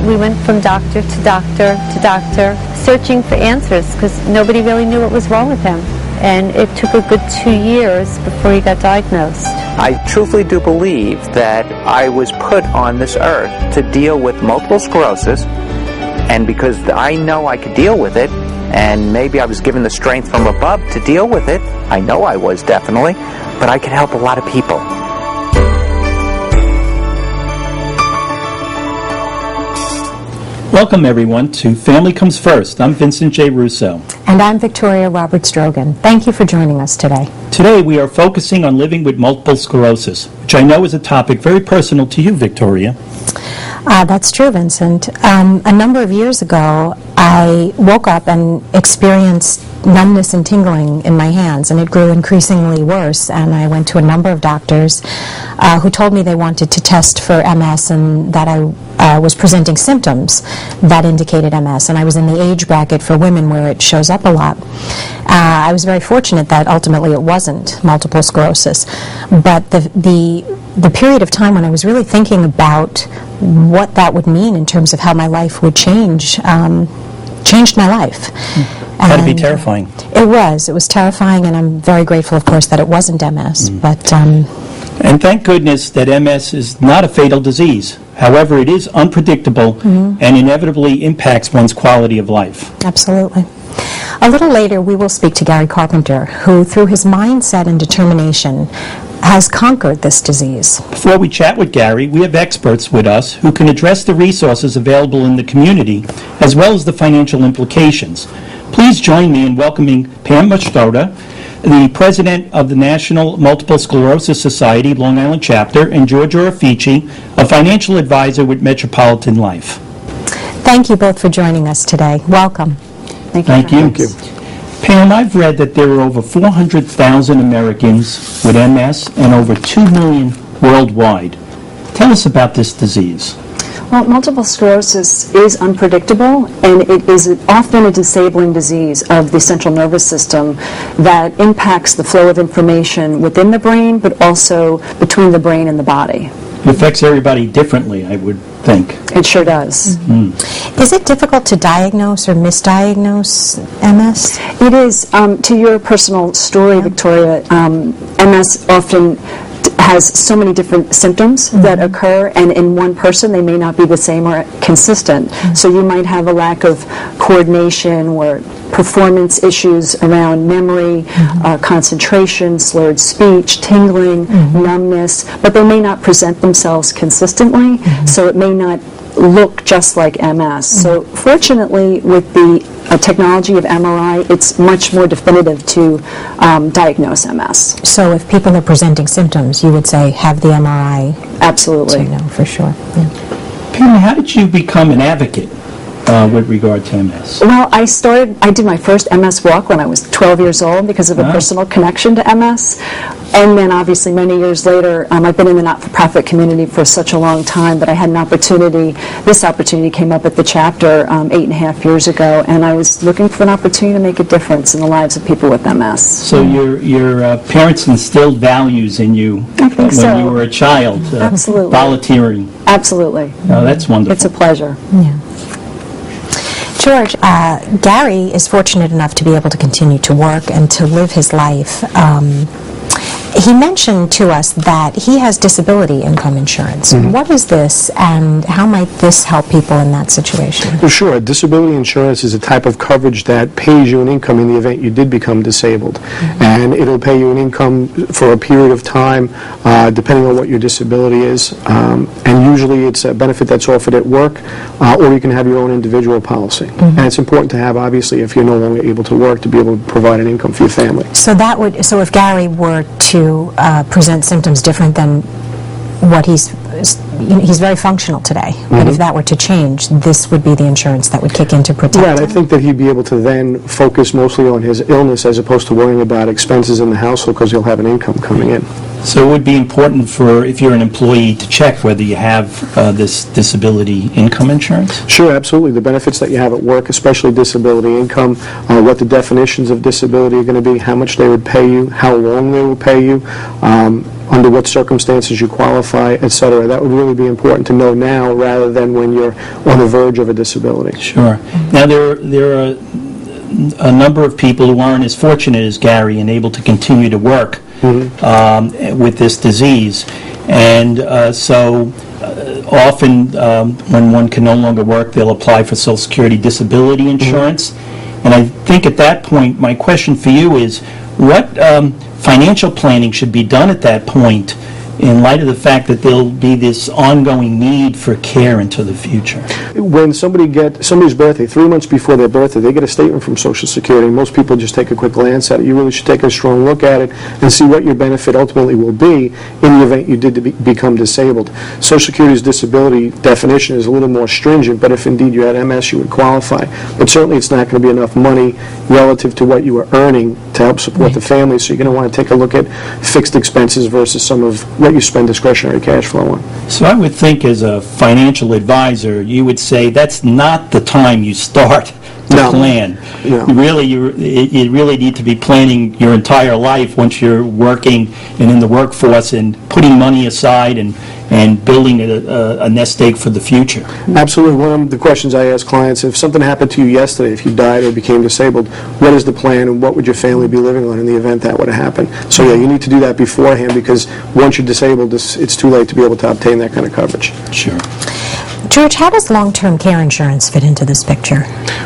we went from doctor to doctor to doctor, searching for answers because nobody really knew what was wrong with him. And it took a good 2 years before he got diagnosed. I truthfully do believe that I was put on this earth to deal with multiple sclerosis, and because I know I could deal with it, and maybe I was given the strength from above to deal with it, I know I was definitely, but I could help a lot of people. Welcome, everyone, to Family Comes First. I'm Vincent J. Russo. And I'm Victoria Roberts-Drogan. Thank you for joining us today. Today, we are focusing on living with multiple sclerosis, which I know is a topic very personal to you, Victoria. That's true, Vincent. A number of years ago, I woke up and experienced numbness and tingling in my hands, and it grew increasingly worse. And I went to a number of doctors who told me they wanted to test for MS and that I was presenting symptoms that indicated MS, and I was in the age bracket for women where it shows up a lot. I was very fortunate that ultimately it wasn't multiple sclerosis, but the period of time when I was really thinking about what that would mean in terms of how my life would change, changed my life. Had to be terrifying. It was terrifying, and I'm very grateful, of course, that it wasn't MS. But and thank goodness that MS is not a fatal disease. However, it is unpredictable and inevitably impacts one's quality of life. Absolutely. A little later, we will speak to Gary Carpenter, who, through his mindset and determination, has conquered this disease. Before we chat with Gary, we have experts with us who can address the resources available in the community, as well as the financial implications. Please join me in welcoming Pam Mastrota, the president of the National Multiple Sclerosis Society, Long Island Chapter, and George Orafici, a financial advisor with Metropolitan Life. Thank you both for joining us today. Welcome. Thank you. Pam, I've read that there are over 400,000 Americans with MS and over 2 million worldwide. Tell us about this disease. Well, multiple sclerosis is unpredictable, and it is often a disabling disease of the central nervous system that impacts the flow of information within the brain, but also between the brain and the body. It affects everybody differently, I would think. It sure does. Is it difficult to diagnose or misdiagnose MS? It is. To your personal story, Victoria, MS often has so many different symptoms that occur, and in one person they may not be the same or consistent. So you might have a lack of coordination or performance issues around memory, concentration, slurred speech, tingling, numbness, but they may not present themselves consistently, so it may not look just like MS. So fortunately, with the technology of MRI, it's much more definitive to diagnose MS. So if people are presenting symptoms, you would say have the MRI. Absolutely. To know for sure. Yeah. Pam, how did you become an advocate with regard to MS? Well, I did my first MS walk when I was 12 years old because of a personal connection to MS. And then obviously many years later, I've been in the not-for-profit community for such a long time, but I had an opportunity, this opportunity came up at the chapter 8.5 years ago, and I was looking for an opportunity to make a difference in the lives of people with MS. So your parents instilled values in you when you were a child. Absolutely. Volunteering. Absolutely. Oh, that's wonderful. It's a pleasure. Yeah. George, Gary is fortunate enough to be able to continue to work and to live his life. He mentioned to us that he has disability income insurance. What is this, and how might this help people in that situation? Well, sure. Disability insurance is a type of coverage that pays you an income in the event you did become disabled. And it'll pay you an income for a period of time, depending on what your disability is. And usually it's a benefit that's offered at work, or you can have your own individual policy. And it's important to have, obviously, if you're no longer able to work, to be able to provide an income for your family. So if Gary were to present symptoms different than what he's very functional today, but if that were to change, this would be the insurance that would kick in to protect him. Right, I think that he'd be able to then focus mostly on his illness as opposed to worrying about expenses in the household because he'll have an income coming in. So it would be important for, if you're an employee, to check whether you have this disability income insurance? Sure, absolutely. The benefits that you have at work, especially disability income, what the definitions of disability are going to be, how much they would pay you, how long they will pay you, under what circumstances you qualify, et cetera. That would really be important to know now rather than when you're on the verge of a disability. Sure. Now, there are a number of people who aren't as fortunate as Gary and able to continue to work with this disease. And so often when one can no longer work, they'll apply for Social Security disability insurance. And I think at that point, my question for you is, what financial planning should be done at that point in light of the fact that there'll be this ongoing need for care into the future? When somebody's birthday, 3 months before their birthday, they get a statement from Social Security. Most people just take a quick glance at it. You really should take a strong look at it and see what your benefit ultimately will be in the event you did become disabled. Social Security's disability definition is a little more stringent, but if indeed you had MS, you would qualify. But certainly it's not going to be enough money relative to what you were earning to help support the family, so you're going to want to take a look at fixed expenses versus some of what you spend discretionary cash flow on. So I would think as a financial advisor, you would say that's not the time you start to plan. No. You really need to be planning your entire life once you're working and in the workforce and putting money aside and building a nest egg for the future. Absolutely. One of the questions I ask clients, if something happened to you yesterday, if you died or became disabled, what is the plan and what would your family be living on in the event that would have happened? So yeah, you need to do that beforehand, because once you're disabled, it's too late to be able to obtain that kind of coverage. Sure. George, how does long-term care insurance fit into this picture?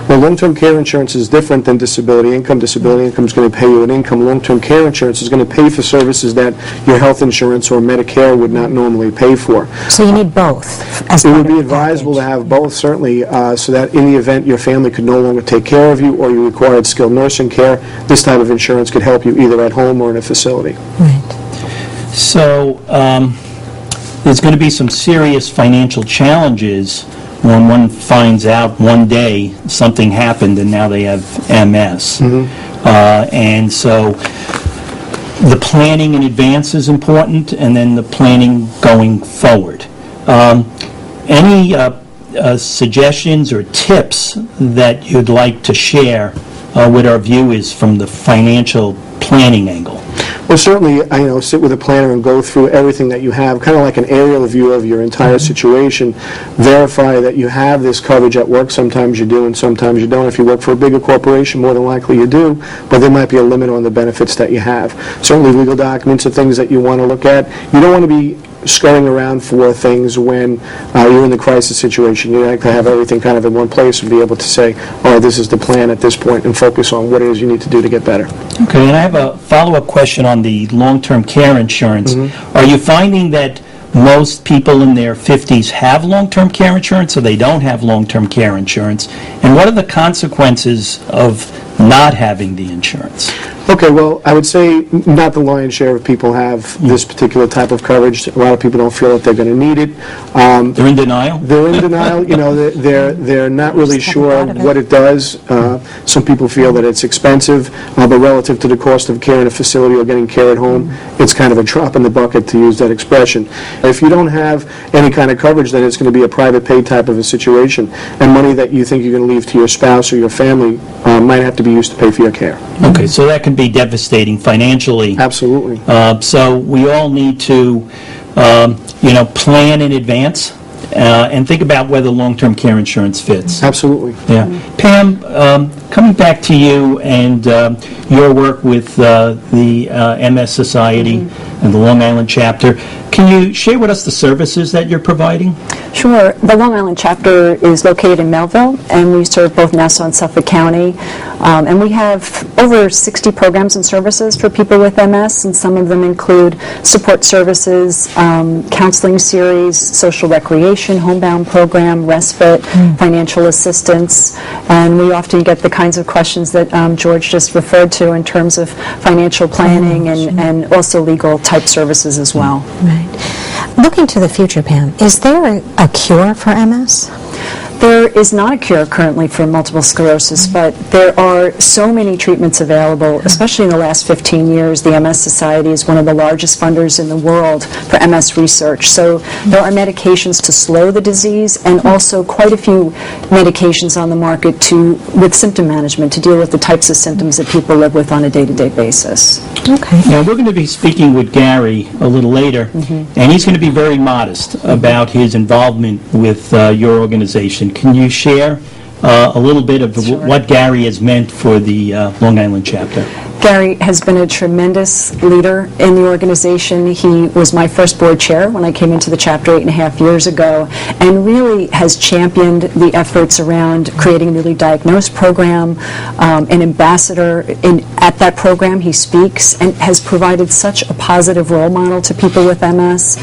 Well, long-term care insurance is different than disability income. Disability income is going to pay you an income. Long-term care insurance is going to pay for services that your health insurance or Medicare would not normally pay for. So you need both as It part would be of the advisable to package. have both, certainly, so that in the event your family could no longer take care of you or you required skilled nursing care, this type of insurance could help you either at home or in a facility. Right. So there's going to be some serious financial challenges when one finds out one day something happened and now they have MS. And so the planning in advance is important, and then the planning going forward. Any suggestions or tips that you'd like to share with our viewers from the financial planning angle? Well, certainly, sit with a planner and go through everything that you have, kind of like an aerial view of your entire situation. Verify that you have this coverage at work. Sometimes you do and sometimes you don't. If you work for a bigger corporation, more than likely you do, but there might be a limit on the benefits that you have. Certainly, legal documents are things that you want to look at. You don't want to be scurrying around for things when you're in the crisis situation. You like to have everything kind of in one place and be able to say, oh, this is the plan at this point, and focus on what it is you need to do to get better. Okay, and I have a follow-up question on the long-term care insurance. Are you finding that most people in their 50s have long-term care insurance, or they don't have long-term care insurance? And what are the consequences of not having the insurance? Okay, well, I would say not the lion's share of people have this particular type of coverage. A lot of people don't feel that they're going to need it. They're in denial? They're in denial. They're not really sure what it does. Some people feel that it's expensive, but relative to the cost of care in a facility or getting care at home, it's kind of a drop in the bucket, to use that expression. If you don't have any kind of coverage, then it's going to be a private pay type of a situation, and money that you think you're going to leave to your spouse or your family might have to be used to pay for your care. Okay, so that can be devastating financially. Absolutely. So we all need to, plan in advance and think about whether long-term care insurance fits. Absolutely. Yeah. Pam, coming back to you and your work with the MS Society and the Long Island chapter, can you share with us the services that you're providing? Sure. The Long Island chapter is located in Melville, and we serve both Nassau and Suffolk County. And we have over 60 programs and services for people with MS, and some of them include support services, counseling series, social recreation, homebound program, respite, financial assistance. And we often get the kinds of questions that George just referred to in terms of financial planning and also legal type services as well. Right. Looking to the future, Pam, is there a cure for MS? There is not a cure currently for multiple sclerosis, but there are so many treatments available, especially in the last 15 years. The MS Society is one of the largest funders in the world for MS research. So there are medications to slow the disease and also quite a few medications on the market with symptom management to deal with the types of symptoms that people live with on a day-to-day basis. Okay. Now, we're going to be speaking with Gary a little later, and he's going to be very modest about his involvement with your organization. Can you share a little bit of what Gary has meant for the Long Island chapter? Gary has been a tremendous leader in the organization. He was my first board chair when I came into the chapter 8.5 years ago, and really has championed the efforts around creating a newly diagnosed program, an ambassador at that program. He speaks and has provided such a positive role model to people with MS.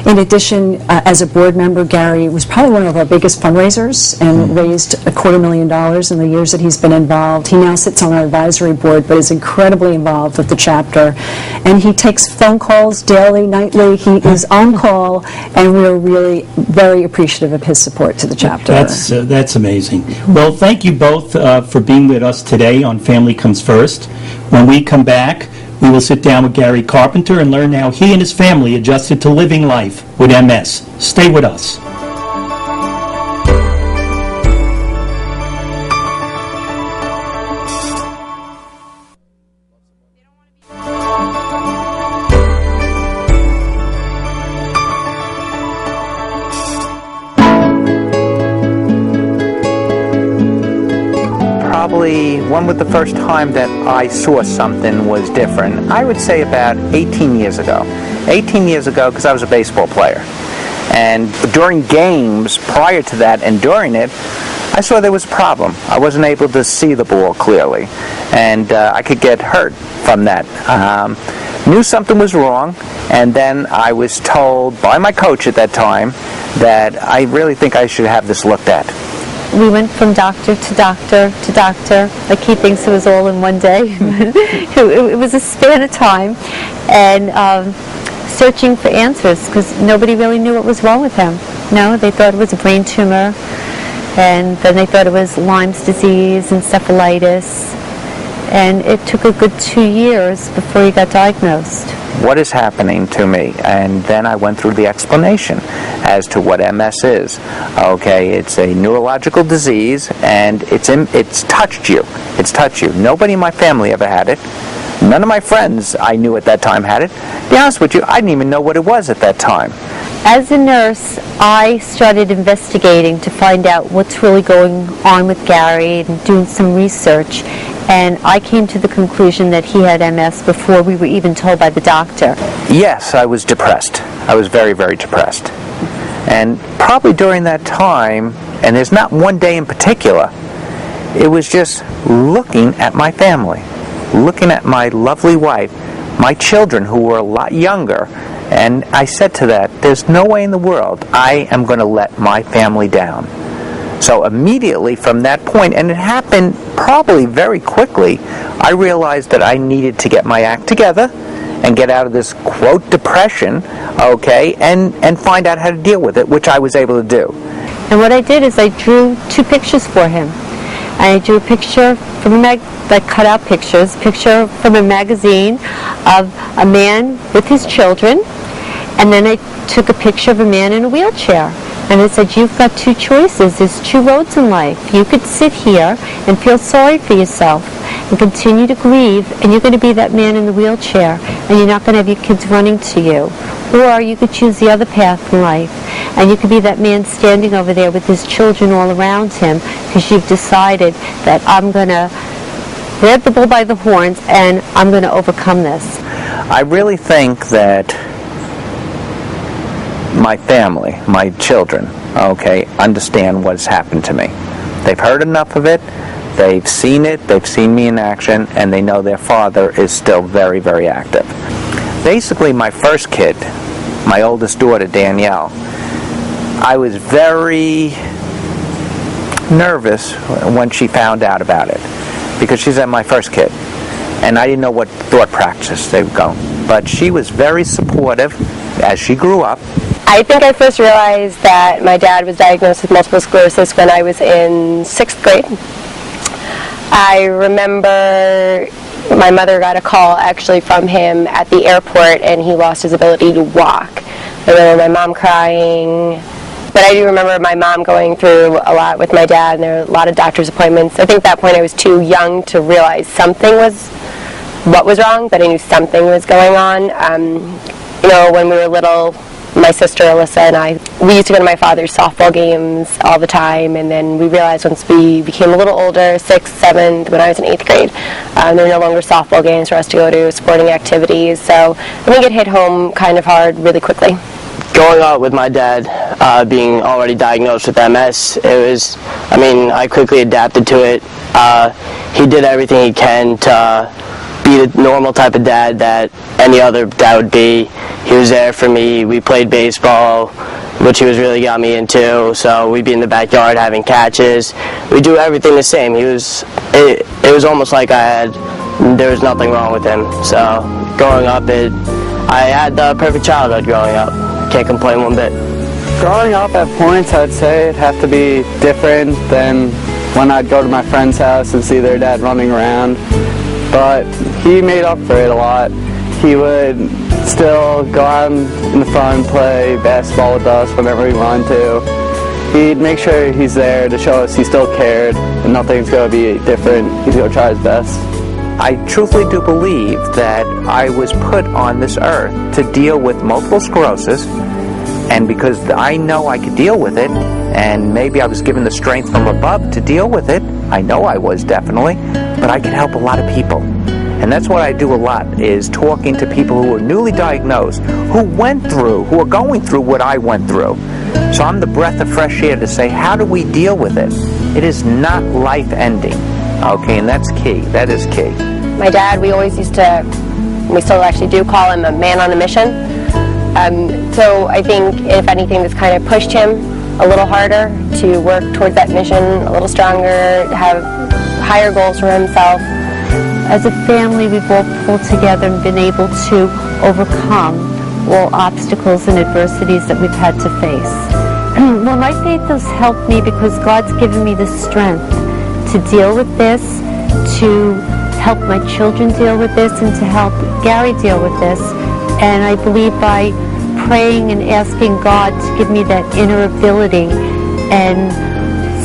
In addition, as a board member, Gary was probably one of our biggest fundraisers and raised $250,000 in the years that he's been involved. He now sits on our advisory board, but is incredibly involved with the chapter, and he takes phone calls daily, nightly. He is on call, and we're really very appreciative of his support to the chapter. That's amazing. Well, thank you both for being with us today on Family Comes First. When we come back, we will sit down with Gary Carpenter and learn how he and his family adjusted to living life with MS. Stay with us. When was the first time that I saw something was different? I would say about 18 years ago. 18 years ago, because I was a baseball player. And during games, prior to that and during it, I saw there was a problem. I wasn't able to see the ball clearly, and I could get hurt from that. Knew something was wrong, and then I was told by my coach at that time that I really think I should have this looked at. We went from doctor to doctor to doctor. Like, he thinks it was all in one day. It was a span of time, and searching for answers, because nobody really knew what was wrong with him. No, they thought it was a brain tumor, and then they thought it was Lyme's disease, encephalitis, and it took a good 2 years before he got diagnosed. What is happening to me? And then I went through the explanation as to what MS is. Okay, it's a neurological disease, and it's touched you. It's touched you. Nobody in my family ever had it. None of my friends I knew at that time had it. To be honest with you, I didn't even know what it was at that time. As a nurse, I started investigating to find out what's really going on with Gary and doing some research. And I came to the conclusion that he had MS before we were even told by the doctor. Yes, I was depressed. I was very, very depressed. And probably during that time, and there's not one day in particular, it was just looking at my family, looking at my lovely wife, my children who were a lot younger, and I said to that, there's no way in the world I am going to let my family down. So immediately from that point, and it happened probably very quickly, I realized that I needed to get my act together and get out of this, quote, depression, okay, and find out how to deal with it, which I was able to do. And what I did is I drew 2 pictures for him. I drew a picture from like cut-out pictures, picture from a magazine of a man with his children, and then I took a picture of a man in a wheelchair. And I said, you've got 2 choices. There's 2 roads in life. You could sit here and feel sorry for yourself and continue to grieve, and you're going to be that man in the wheelchair, and you're not going to have your kids running to you. Or you could choose the other path in life, and you could be that man standing over there with his children all around him, because you've decided that I'm going to grab the bull by the horns and I'm going to overcome this. I really think that my family, my children, okay, understand what's happened to me. They've heard enough of it, they've seen me in action, and they know their father is still very, very active. Basically, my first kid, my oldest daughter, Danielle, I was very nervous when she found out about it, because she's my first kid, and I didn't know what thought practice they would go. But she was very supportive as she grew up, I think I first realized that my dad was diagnosed with multiple sclerosis when I was in 6th grade. I remember my mother got a call actually from him at the airport, and he lost his ability to walk. I remember my mom crying, but I do remember my mom going through a lot with my dad, and there were a lot of doctor's appointments. I think at that point I was too young to realize what was wrong, but I knew something was going on. When we were little, my sister Alyssa and we used to go to my father's softball games all the time, and then we realized once we became a little older, 6th, 7th, when I was in 8th grade, there were no longer softball games for us to go to, sporting activities, so I think it hit home kind of hard really quickly. Growing up with my dad being already diagnosed with MS, I quickly adapted to it. He did everything he can to be the normal type of dad that any other dad would be. He was there for me. We played baseball, which he was really got me into, so we'd be in the backyard having catches. We do everything the same. It was almost like there was nothing wrong with him. So growing up, I had the perfect childhood growing up. Can't complain one bit. Growing up at points, I'd say it'd have to be different than when I'd go to my friend's house and see their dad running around. But he made up for it a lot. He would still go out in the front and play basketball with us whenever he wanted to. He'd make sure he's there to show us he still cared and nothing's going to be different. He's going to try his best. I truthfully do believe that I was put on this earth to deal with multiple sclerosis, and because I know I could deal with it, and maybe I was given the strength from above to deal with it, I know I was definitely, but I can help a lot of people. And that's what I do a lot, is talking to people who are newly diagnosed, who are going through what I went through. So I'm the breath of fresh air to say, how do we deal with it? It is not life-ending, okay, and that's key. That is key. My dad, we still actually do call him a man on a mission. So I think, if anything, this kind of pushed him a little harder to work towards that mission, a little stronger, have higher goals for himself. As a family, we've all pulled together and been able to overcome all obstacles and adversities that we've had to face. Well, my faith has helped me because God's given me the strength to deal with this, to help my children deal with this, and to help Gary deal with this. And I believe by praying and asking God to give me that inner ability and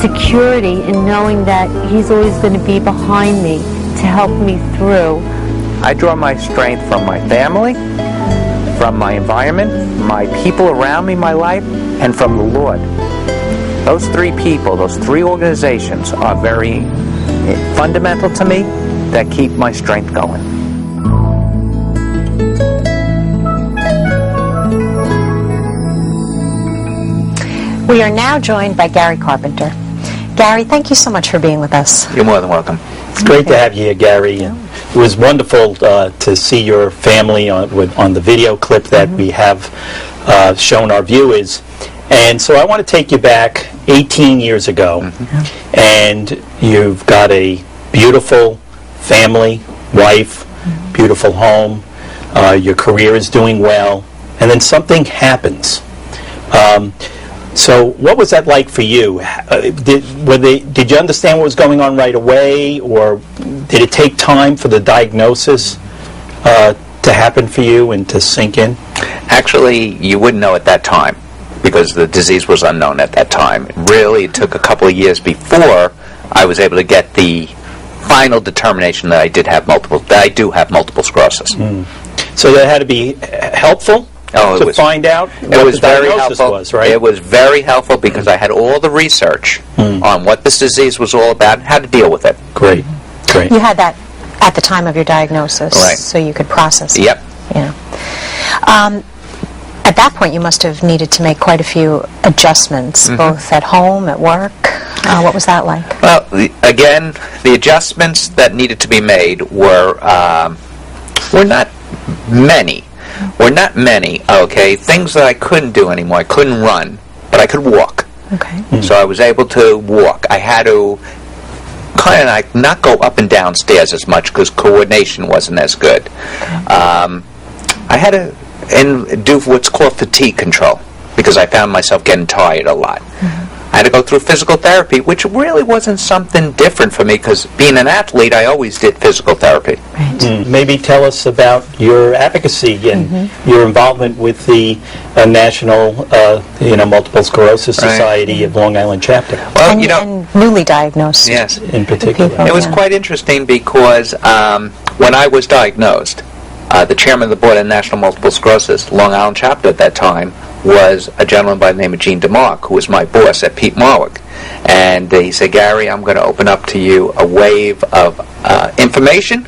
security in knowing that He's always going to be behind me to help me through. I draw my strength from my family, from my environment, my people around me, my life, and from the Lord. Those three people, those three organizations are very fundamental to me, that keep my strength going. We are now joined by Gary Carpenter. Gary, thank you so much for being with us. You're more than welcome. It's great to have you here, Gary. And it was wonderful to see your family on the video clip that we have shown our viewers. And so I want to take you back 18 years ago, and you've got a beautiful family, wife, beautiful home, your career is doing well, and then something happens. So what was that like for you? Did you understand what was going on right away, or did it take time for the diagnosis to happen for you and to sink in? Actually, you wouldn't know at that time because the disease was unknown at that time. Really, it took a couple of years before I was able to get the final determination that I do have multiple sclerosis. So that had to be helpful? To find out what the diagnosis was, right? It was very helpful because I had all the research on what this disease was all about and how to deal with it. Great. You had that at the time of your diagnosis, right, so you could process it. Yep. Yeah. At that point, you must have needed to make quite a few adjustments, both at home, at work. What was that like? Well, again, the adjustments that needed to be made were not many. Okay, things that I couldn't do anymore. I couldn't run, but I could walk. Okay. So I was able to walk. I had to kind of like not go up and down stairs as much because coordination wasn't as good. I had to do what's called fatigue control. because I found myself getting tired a lot. I had to go through physical therapy, which really wasn't something different for me, because being an athlete, I always did physical therapy. Maybe tell us about your advocacy and your involvement with the National Multiple Sclerosis Society of Long Island chapter. Well, and newly diagnosed. Yes. In particular. people. It was quite interesting because when I was diagnosed, the chairman of the board of National Multiple Sclerosis, Long Island chapter at that time, was a gentleman by the name of Gene DeMarc, who was my boss at Pete Marwick. And he said, Gary, I'm going to open up to you a wave of information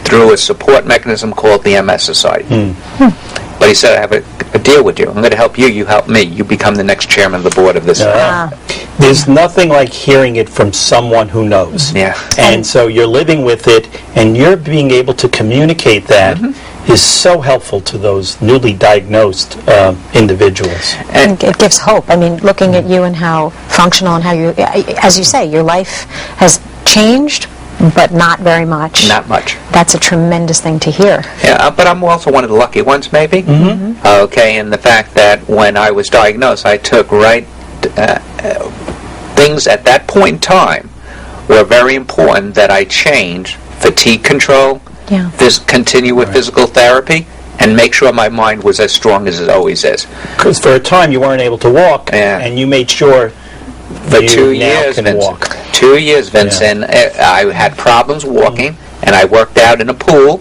through a support mechanism called the MS Society. But he said, I have a deal with you. I'm going to help you, you help me. You become the next chairman of the board of this. There's nothing like hearing it from someone who knows. Yeah. And so you're living with it, and you're being able to communicate that is so helpful to those newly diagnosed individuals. And it gives hope. I mean, looking at you and how functional and how you, as you say, your life has changed, but not very much. Not much. That's a tremendous thing to hear. Yeah, but I'm also one of the lucky ones, maybe. Okay, and the fact that when I was diagnosed, I took things at that point in time were very important that I change fatigue control, continue with physical therapy, and make sure my mind was as strong as it always is. Because for a time you weren't able to walk, and you made sure for you 2 now years, can Vincent. walk. 2 years, Vincent. I had problems walking, and I worked out in a pool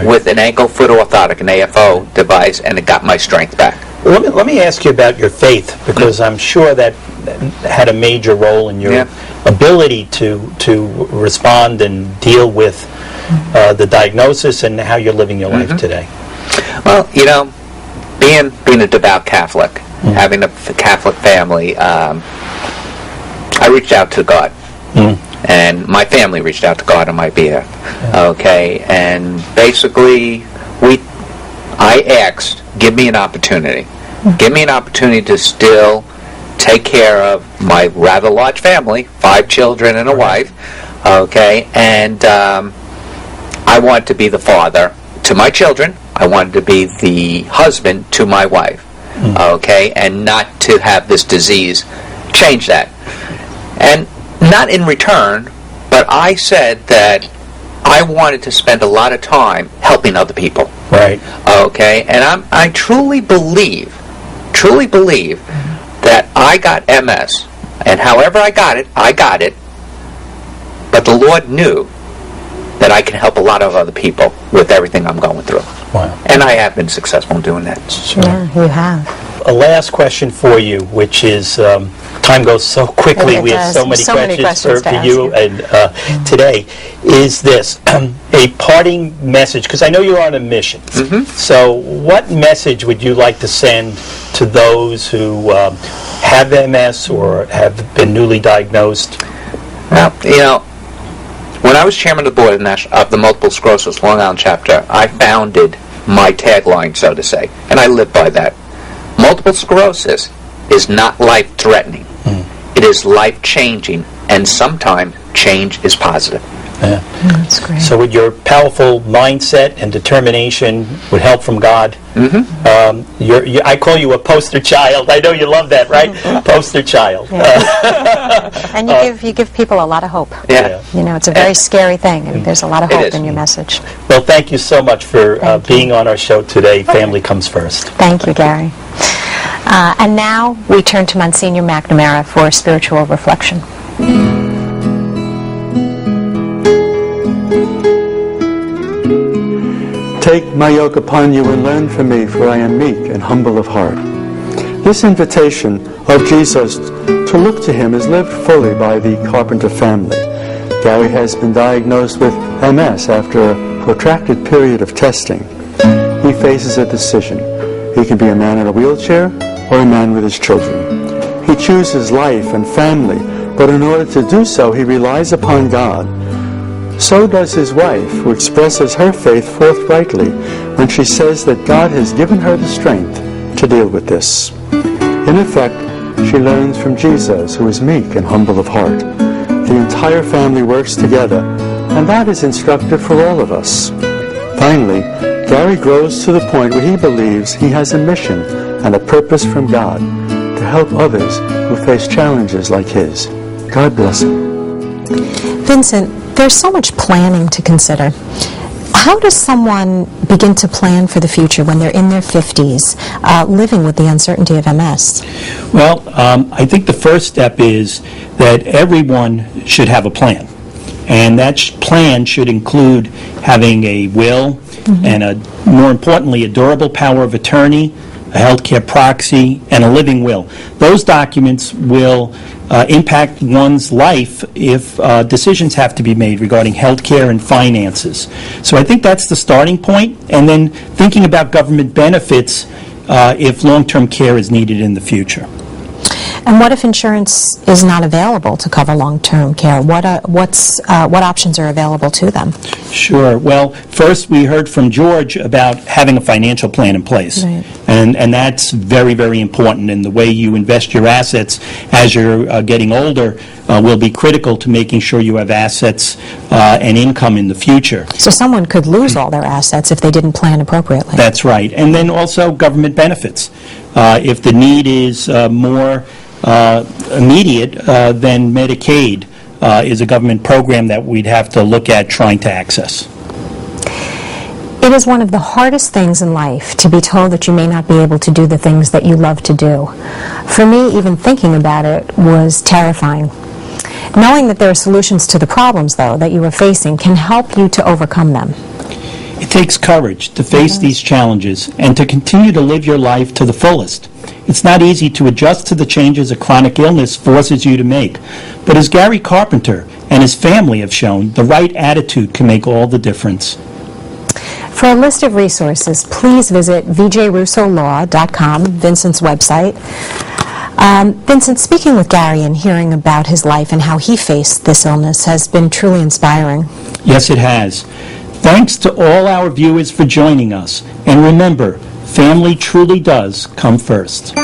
with an ankle-foot orthotic, an AFO device, and it got my strength back. Let me ask you about your faith, because I'm sure that had a major role in your ability to respond and deal with the diagnosis and how you're living your life today. Well, being a devout Catholic, having a Catholic family, I reached out to God. And my family reached out to God on my behalf. Okay, and basically I asked, give me an opportunity. Give me an opportunity to still take care of my rather large family, 5 children and a wife, okay, and I wanted to be the father to my children. I wanted to be the husband to my wife, okay, and not to have this disease change that. And not in return, but I said that I wanted to spend a lot of time helping other people. Right. Okay, and I truly believe that I got MS, and however I got it, but the Lord knew that I can help a lot of other people with everything I'm going through. Wow. And I have been successful in doing that. Sure. Yeah, you have. A last question for you, which is, time goes so quickly, It we have does. so many questions to for ask you and today, is this, a parting message, because I know you're on a mission. So what message would you like to send to those who have MS or have been newly diagnosed? Well, when I was chairman of the board of the Multiple Sclerosis Long Island chapter, I founded my tagline, so to say, and I live by that. Multiple sclerosis is not life-threatening. It is life-changing, and sometimes change is positive. Yeah. That's great. So with your powerful mindset and determination with help from God, I call you a poster child. I know you love that, right? Poster child. And you give people a lot of hope. Yeah. It's a very scary thing, and there's a lot of hope in your message. Well, thank you so much for being on our show today. Family comes first. Thank you, Gary. And now we turn to Monsignor McNamara for spiritual reflection. Take my yoke upon you and learn from me, for I am meek and humble of heart. This invitation of Jesus to look to him is lived fully by the Carpenter family. Gary has been diagnosed with MS after a protracted period of testing. He faces a decision. He can be a man in a wheelchair or a man with his children. He chooses life and family, but in order to do so, he relies upon God. So does his wife, who expresses her faith forthrightly when she says that God has given her the strength to deal with this. In effect, she learns from Jesus, who is meek and humble of heart. The entire family works together, and that is instructive for all of us. Finally, Gary grows to the point where he believes he has a mission and a purpose from God, help others who face challenges like his. God bless him. Vincent, there's so much planning to consider. How does someone begin to plan for the future when they're in their 50s, living with the uncertainty of MS? Well, I think the first step is that everyone should have a plan. And that plan should include having a will and, more importantly, a durable power of attorney, a healthcare proxy, and a living will. Those documents will impact one's life if decisions have to be made regarding healthcare and finances. So I think that's the starting point, and then thinking about government benefits if long-term care is needed in the future. And what if insurance is not available to cover long-term care? What options are available to them? Sure. Well, first we heard from George about having a financial plan in place. Right. And that's very, very important. And the way you invest your assets as you're getting older will be critical to making sure you have assets and income in the future. So someone could lose all their assets if they didn't plan appropriately. That's right. And then also government benefits. If the need is more immediate, then Medicaid is a government program that we'd have to look at trying to access. It is one of the hardest things in life to be told that you may not be able to do the things that you love to do. For me, even thinking about it was terrifying. Knowing that there are solutions to the problems, though, that you are facing can help you to overcome them. It takes courage to face these challenges and to continue to live your life to the fullest. It's not easy to adjust to the changes a chronic illness forces you to make. But as Gary Carpenter and his family have shown, the right attitude can make all the difference. For a list of resources, please visit vjrussolaw.com, Vincent's website. Vincent, speaking with Gary and hearing about his life and how he faced this illness has been truly inspiring. Yes, it has. Thanks to all our viewers for joining us. And remember, family truly does come first.